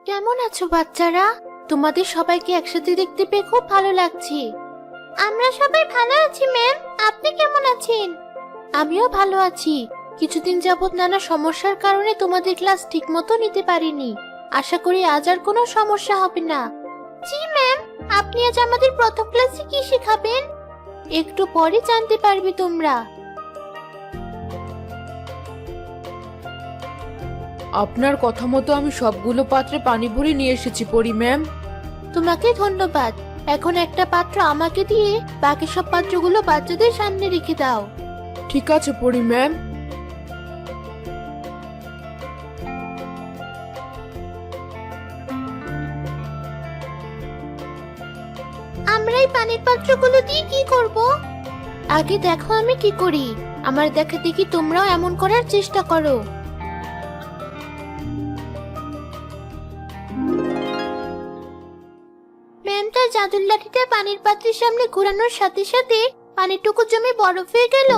কেমন আছো বাচ্চারা? তোমাদের সবাইকে একসাথে দেখতে পেয়ে খুব ভালো লাগছে। আমরা সবাই ভালো আছি ম্যাম। আপনি কেমন আছেন? আমিও ভালো আছি। কিছুদিন যাবত নানা সমস্যার কারণে তোমাদের ক্লাস ঠিকমতো নিতে পারিনি। আশা করি আজ আর কোনো সমস্যা হবে না। জি ম্যাম। আপনি আজ আমাদের প্রথম ক্লাসে কি শেখাবেন? একটু পরে জানতে পারবে তোমরা। আপনার কথা মতো আমি সবগুলো পাত্রে পানি ভরে নিয়ে এসেছি পরি ম্যাম। তোমাকে ধন্যবাদ। এখন একটা পাত্র আমাকে দিয়ে বাকি সব পাত্রগুলো বাচ্চাদের সামনে রেখে দাও। ঠিক আছে পরি ম্যাম। আমরা এই পানির পাত্রগুলো দিয়ে কি করব? আগে দেখো আমি কি করি। আমার দেখা দেখি তোমরাও এমন করার চেষ্টা করো। ম্যাম তার জাদুর লাঠিটা পানির পাত্রের সামনে ঘোরানোর সাথে সাথে পানিটুকু জমে বরফ হয়ে গেল।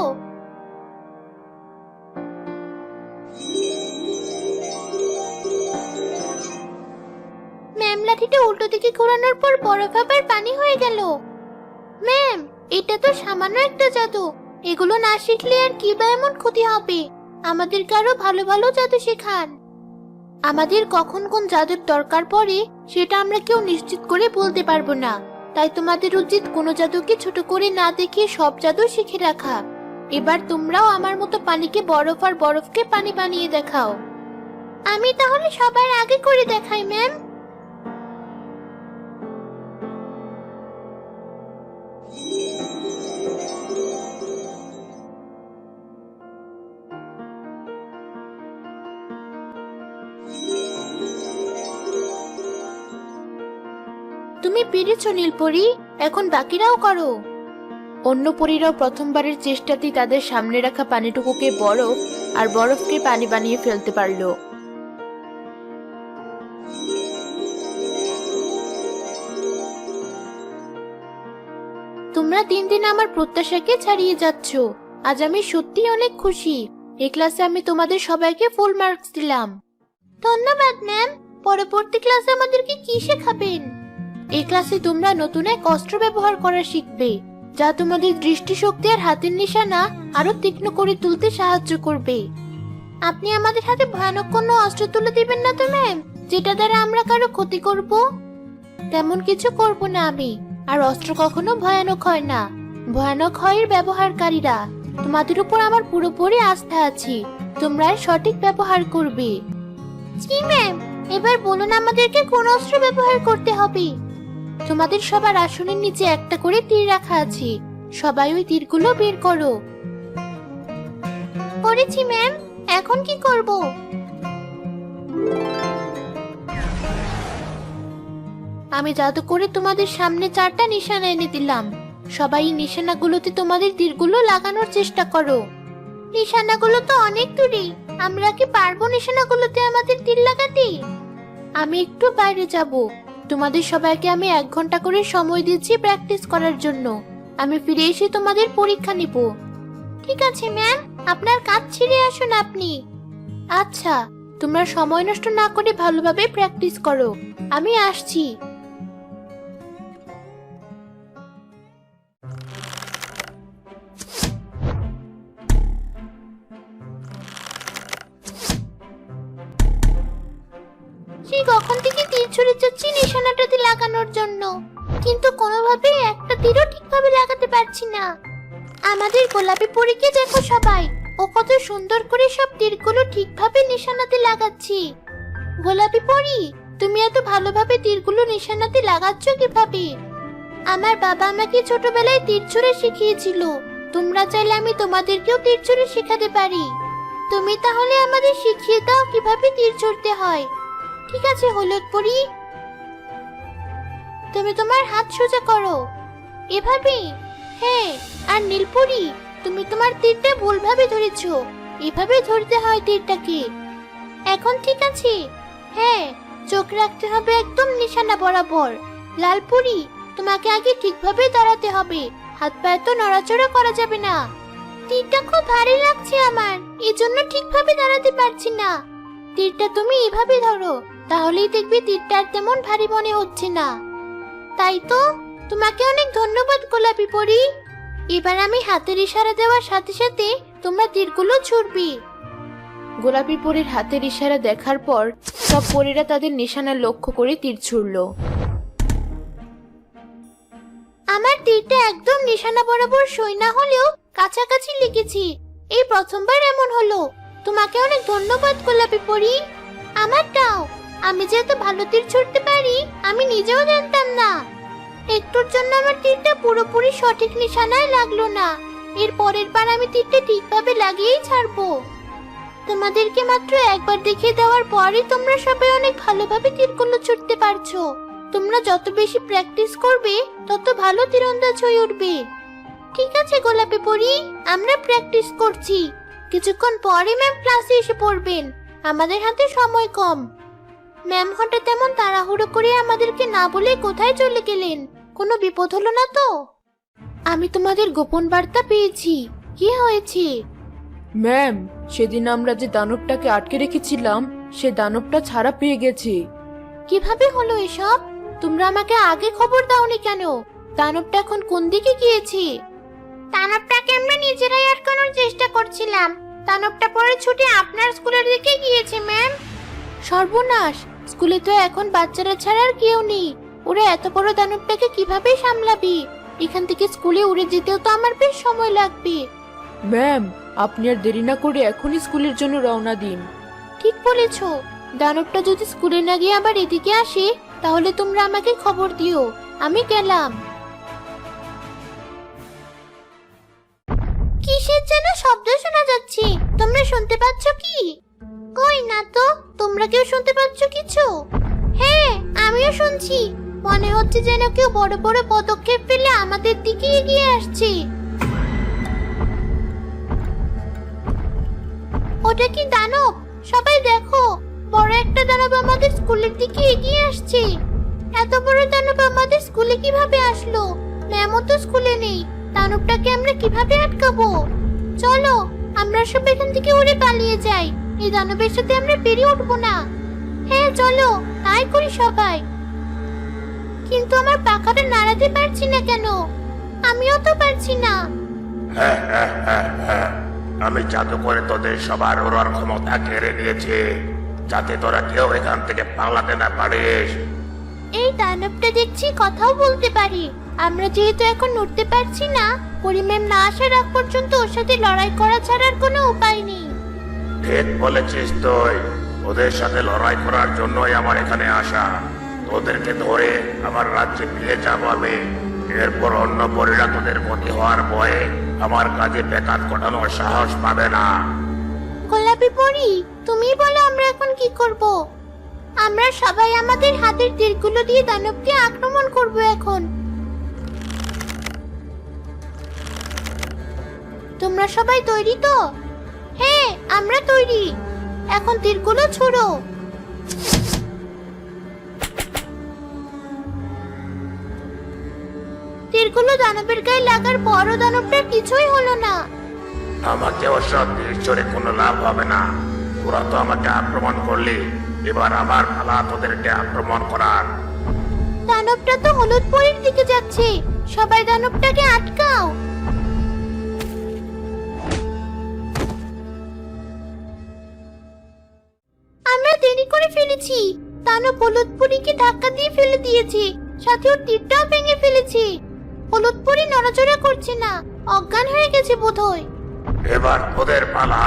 ম্যাম লাঠিটা উল্টো দিকে ঘোরানোর পর বরফ আবার পানি হয়ে গেল। ম্যাম, এটা তো সামান্য একটা জাদু। এগুলো না শিখলে আর কি বা এমন ক্ষতি হবে? আমাদেরকে আরো ভালো ভালো জাদু শেখান। আমাদের কখন কোন জাদুর দরকার পড়ে সেটা আমরা কেউ নিশ্চিত করে বলতে পারবো না। তাই তোমাদের উচিত কোনো জাদুকে ছোট করে না দেখিয়ে সব জাদু শিখে রাখা। এবার তোমরাও আমার মতো পানিকে বরফ আর বরফকে পানি বানিয়ে দেখাও। আমি তাহলে সবার আগে করে দেখাই ম্যাম। তুমি পেরেছো নীলপরি। এখন বাকিরাও করো। অন্য পরীরাও প্রথমবারের চেষ্টাতেই তাদের সামনে রাখা পানিটুকুকে বরফ আর বরফকে পানি বানিয়ে ফেলতে পারলো। তোমরা দিন দিন আমার প্রত্যাশাকে ছাড়িয়ে যাচ্ছ। আজ আমি সত্যি অনেক খুশি। এই ক্লাসে আমি তোমাদের সবাইকে ফুল মার্কস দিলাম। ধন্যবাদ ম্যাম। পরবর্তী ক্লাসে আমাদেরকে কি শেখাবেন? এই ক্লাসে তোমরা নতুন এক অস্ত্র ব্যবহার করা শিখবে, যা তোমাদের দৃষ্টিশক্তি আর হাতের নিশানা আরো তীক্ষ্ণ করে তুলতে সাহায্য করবে। আপনি আমাদের হাতে ভয়ানক কোনো অস্ত্র তুলে দিবেন না তো ম্যাম, যেটা দ্বারা আমরা কারো ক্ষতি করব? তেমন কিছু করব না আমি। আর অস্ত্র কখনো ভয়ানক হয় না, ভয়ানক হয় এর ব্যবহারকারীরা। তোমাদের উপর আমার পুরোপুরি আস্থা আছে। তোমরা এর সঠিক ব্যবহার করবে। জি ম্যাম। এবার বলুন আমাদেরকে কোন অস্ত্র ব্যবহার করতে হবে? তোমাদের সবার আসনের নিচে একটা করে তীর রাখা আছে। সবাই ওই তীরগুলো বের করো। করেছি ম্যাম। এখন কি করব? আমি জাদু করে তোমাদের সামনে 4টা নিশানা এনে দিলাম। সবাই এই নিশানাগুলোতে তোমাদের তীরগুলো লাগানোর চেষ্টা করো। নিশানাগুলো তো অনেক দূরে। আমরা কি পারবো নিশানাগুলোতে আমাদের তীর লাগাতে? আমি একটু বাইরে যাব। তোমাদের সবাইকে আমি 1 ঘন্টা করে সময় দিচ্ছি প্র্যাকটিস করার জন্য। আমি ফিরে এসে তোমাদের পরীক্ষা নিব। ঠিক আছে ম্যাম। আপনার কাজ ছেড়ে আসুন আপনি। আচ্ছা, তোমরা সময় নষ্ট না করে ভালোভাবে প্র্যাকটিস করো। আমি আসছি। সেই কখন থেকে তীর ছুড়ে যাচ্ছি নিশানাটাতে লাগানোর জন্য, কিন্তু কোনোভাবে একটা তীরও ঠিকভাবে লাগাতে পারছি না। আমাদের গোলাপি পরীকে দেখো সবাই, ও কত সুন্দর করে সব তীরগুলো ঠিকভাবে নিশানাতে লাগাচ্ছি। গোলাপি পরী, তুমি এত ভালোভাবে তীরগুলো নিশানাতে লাগাচ্ছ কিভাবে? আমার বাবা আমাকে ছোটবেলায় তীর ছুঁড়ে শিখিয়েছিল। তোমরা চাইলে আমি তোমাদেরকেও তীর ছুঁড়ে শেখাতে পারি। তুমি তাহলে আমাদের শিখিয়ে দাও কিভাবে তীর ছুঁড়তে হয়। ঠিক আছে হলুদ পরী, তুমি তোমার হাত সোজা করো। এভাবে? হ্যাঁ। আর নীলপরি, তুমি তোমার তীরটা ভুলভাবে ধরেছো। এভাবে ধরতে হয় তীরটাকে। এখন ঠিক আছে? হ্যাঁ, চোখ রাখতে হবে একদম নিশানা বরাবর। লালপরি, তোমাকে আগে ঠিকভাবে দাঁড়াতে হবে। হাত পায়ে তো নড়াচড়া করা যাবে না। তীরটা খুব ভারী লাগছে আমার, এজন্য ঠিকভাবে দাঁড়াতে পারছি না। তীরটা তুমি এভাবে ধরো, তাহলেই দেখবি তীরটা আর তেমন ভারী মনে হচ্ছে না। তাই তো, তোমাকে অনেক ধন্যবাদ গোলাপি পরি। এবার আমি হাতের ইশারা দেওয়ার সাথে সাথে তোমরা তীরগুলো ছুড়বি। গোলাপি পরীর হাতের ইশারা দেখার পর সব পরীরা তাদের নিশানা লক্ষ্য করে তীর ছুড়ল। আমার তীরটা একদম নিশানা বরাবর সই না হলেও কাছাকাছি লেগেছি। এই প্রথমবার এমন হলো। তোমাকে অনেক ধন্যবাদ গোলাপি পরি। আমারটাও। আমি যে এত ভালো তীর ছুড়তে পারি আমি নিজেও জানতাম না। একটুর জন্য আমার তীরটা পুরোপুরি সঠিক নিশানায় লাগলো না। এর পরের বার আমি তীরটা ঠিকভাবে লাগিয়েই ছাড়বো। তোমাদেরকে মাত্র একবার দেখিয়ে দেওয়ার পরই তোমরা সবাই অনেক ভালোভাবে তীরগুলো ছুটতে পারছো। তোমরা যত বেশি প্র্যাকটিস করবে তত ভালো তীরন্দাজ হয়ে উঠবে। ঠিক আছে গোলাপি পরি, আমরা প্র্যাকটিস করছি। কিছুক্ষণ পরে ম্যাম ক্লাসে এসে পড়বেন। আমাদের হাতে সময় কম। ম্যাম হঠাৎ এমন তাড়াহুড়ো করে আমাদেরকে না বলে কোথায় চলে গেলেন? কোনো বিপদ হলো না তো? আমি তোমাদের গোপন বার্তা পেয়েছি। কি হয়েছে? ম্যাম, সেদিন আমরা যে দানবটাকে আটকে রেখেছিলাম সে দানবটা ছাড়া পেয়ে গেছে। কিভাবে হলো এসব? তোমরা আমাকে আগে খবর দাওনি কেন? দানবটা এখন কোন দিকে গিয়েছে? দানবটাকে আমরা নিজেরাই আটকানোর চেষ্টা করছিলাম। দানবটা পরে ছুটে আপনার স্কুলের দিকে গিয়েছে ম্যাম। সর্বনাশ! স্কুলে তো এখন বাচ্চারা ছাড়া আর কেউ নেই। ওরা এত বড় দানবটাকে কিভাবে সামলাবি? এখান থেকে স্কুলে উড়ে যেতেও তো আমার বেশ সময় লাগবে। ম্যাম, আপনি আর দেরি না করে এখনই স্কুলের জন্য রওনা দিন। ঠিক বলেছো। দানবটা যদি স্কুলে না গিয়ে আবার এদিকে আসে তাহলে তোমরা আমাকে খবর দিও। আমি গেলাম। কিসের যেন শব্দ শোনা যাচ্ছে? তোমরা শুনতে পাচ্ছ কি? কই না তো। তোমরা কেউ শুনতে পাচ্ছ কিছু? হ্যাঁ, আমিও শুনছি। মনে হচ্ছে যেন কেউ বড় বড় পদক্ষেপ ফেলে আমাদের দিকে এগিয়ে আসছে। ওটা কি দানব? সবাই দেখো, বড় একটা দানব আমাদের স্কুলের দিকে এগিয়ে আসছে। এত বড় দানব আমাদের স্কুলে কিভাবে আসলো? ম্যামও তো স্কুলে নেই। দানবটাকে আমরা কিভাবে আটকাবো? চলো আমরা সব এখান থেকে উড়ে পালিয়ে যাই। এই দানবের সাথে আমরা পেরিয়ে উঠবো না। হ্যাঁ চলো, তাই করি সবাই। কিন্তু আমার পাখাটা নাড়াতে পারছি না কেন? আমিও তো পারছি না। আমি জাদু করে তোদের সবার ওড়ার ক্ষমতা কেড়ে নিয়েছি, যাতে তোরা কেউ এখান থেকে পালাতে না পারিস। এই দানবটা দেখছি কথাও বলতে পারি। আমরা যেহেতু এখন উঠতে পারছি না, পরিমেম না আসার আগ পর্যন্ত ওর সাথে লড়াই করা ছাড়ার কোনো উপায় নেই। ঠিক বলেছিস তুই। ওদের সাথে লড়াই করার জন্যই আমার এখানে আসা। তোদেরকে ধরে আমার রাজ্যে ফিরে যাবো আমি। এরপর অন্য পরীরা তোদের ক্ষতি হওয়ার ভয়ে আমার কাজে বেকার ঘটানোর সাহস পাবে না। গোলাপি পরি, তুমি বলো আমরা এখন কি করব? আমরা সবাই আমাদের হাতের তীরগুলো দিয়ে দানবকে আক্রমণ করব এখন। তোমরা সবাই তৈরি তো? হ্যাঁ, আমরা তৈরি। এখন তীরগুলো ছোড়ো। তীরগুলো দানবের গায়ে লাগার পরও দানবটার কিছুই হলো না। আমাকে ওসব তীর ছড়ে কোনো লাভ হবে না। তোরা তো আমাকে আক্রমণ করলি, এবার আমার পালা তোদেরকে আক্রমণ করার। দানবটা তো হলুদ পরীর দিকে যাচ্ছে। সবাই দানবটাকে আটকাও। আমরা দেরি করে ফেলেছি। দানব হলুদ পরীকে ধাক্কা দিয়ে ফেলে দিয়েছে, সাথে ওর তীরটাও ভেঙে ফেলেছে। হলুদ পরী নড়াচড়া করছে না, অজ্ঞান হয়ে গেছে বোধহয়। এবার তোদের পালা।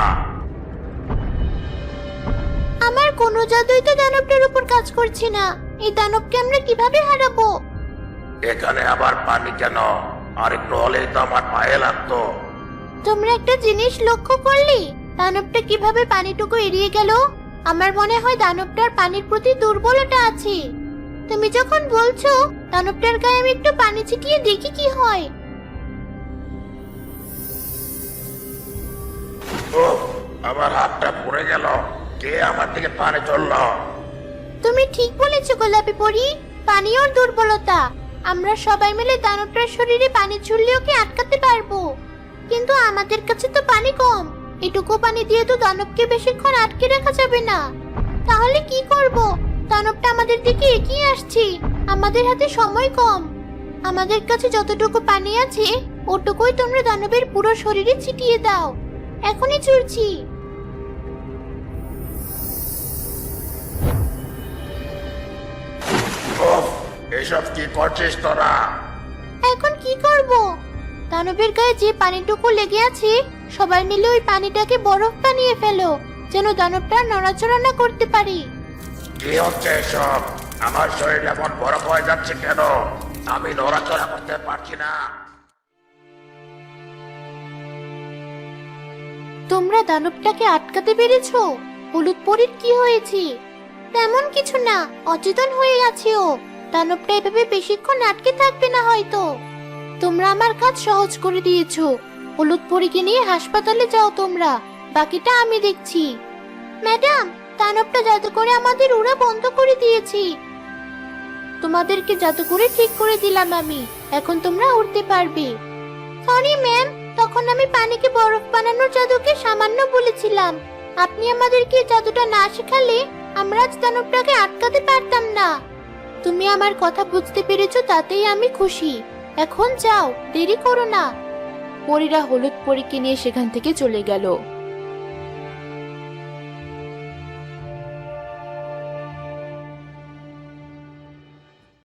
আমার কোনো জাদুই তো দানবটার উপর কাজ করছে না। এই দানবকে আমরা কিভাবে হারাবো? এখানে আবার পানি কেন? আর একটু হলেই তো আমার পায়ে লাগতো। তোমরা একটা জিনিস লক্ষ্য করলে? দানবটা কিভাবে পানিটুকু এড়িয়ে গেল? আমার মনে হয় দানবটার পানির প্রতি দুর্বলতা আছে। তুমি যখন বলছো, দানবটার গায়ে আমি একটু পানি ছিটিয়ে দেখি কি হয়। ও, আমার হাতটা পুড়ে গেল। কে আমার দিকে পানি চললো? তুমি ঠিক বলেছো গোলাপি পরি। পানি ওর দুর্বলতা। আমরা সবাই মিলে দানবটার শরীরে পানি ছুড়লে ওকে আটকাতে পারবো। কিন্তু আমাদের কাছে তো পানি কম। এটুকু পানি দিয়ে তো দানবকে বেশিক্ষণ আটকে রাখা যাবে না। তাহলে কি করব? দানবটা আমাদের দিকে এগিয়ে আসছে। আমাদের হাতে সময় কম। আমাদের কাছে যতটুকু পানি আছে ওটুকুই তোমরা দানবের পুরো শরীরে ছিটিয়ে দাও। এখনই ছুড়ছি। উফ, এসব কি করছিস তোরা? এখন কি করব? দানবের গায়ে যে পানিটুকু লেগে আছে সবাই মিলে ওই পানিটাকে বরফ বানিয়ে ফেলো, যেন দানবটা নড়াচড়া না করতে পারি। কি হচ্ছে এসব? আমার শরীর এমন বরফ হয়ে যাচ্ছে কেন? আমি নড়াচড়া করতে পারছি না। তোমরা দানবটাকে আটকাতে পেরেছো? হলুদ পরীর কি হয়েছে? তেমন কিছু না, অচেতন হয়ে গেছে ও। দানবটা এভাবে বেশিক্ষণ আটকে থাকবে না হয়তো। তোমরা আমার কাজ সহজ করে দিয়েছো। হলুদ পরীকে নিয়ে হাসপাতালে যাও তোমরা, বাকিটা আমি দেখছি। ম্যাডাম, দানবটা জাদু করে আমাদের উড়া বন্ধ করে দিয়েছি। তোমাদেরকে জাদু করে ঠিক করে দিলাম আমি। এখন তোমরা উড়তে পারবে। সরি ম্যাম, তখন আমি পানিকে বরফ বানানোর জাদুকে সামান্য বলেছিলাম। আপনি আমাদেরকে জাদুটা না শেখালে আমরা আজ দানবটাকে আটকাতে পারতাম না। তুমি আমার কথা বুঝতে পেরেছো, তাতেই আমি খুশি। এখন যাও, দেরি করো না। পরীরা হলুদ পরীকে নিয়ে সেখান থেকে চলে গেল।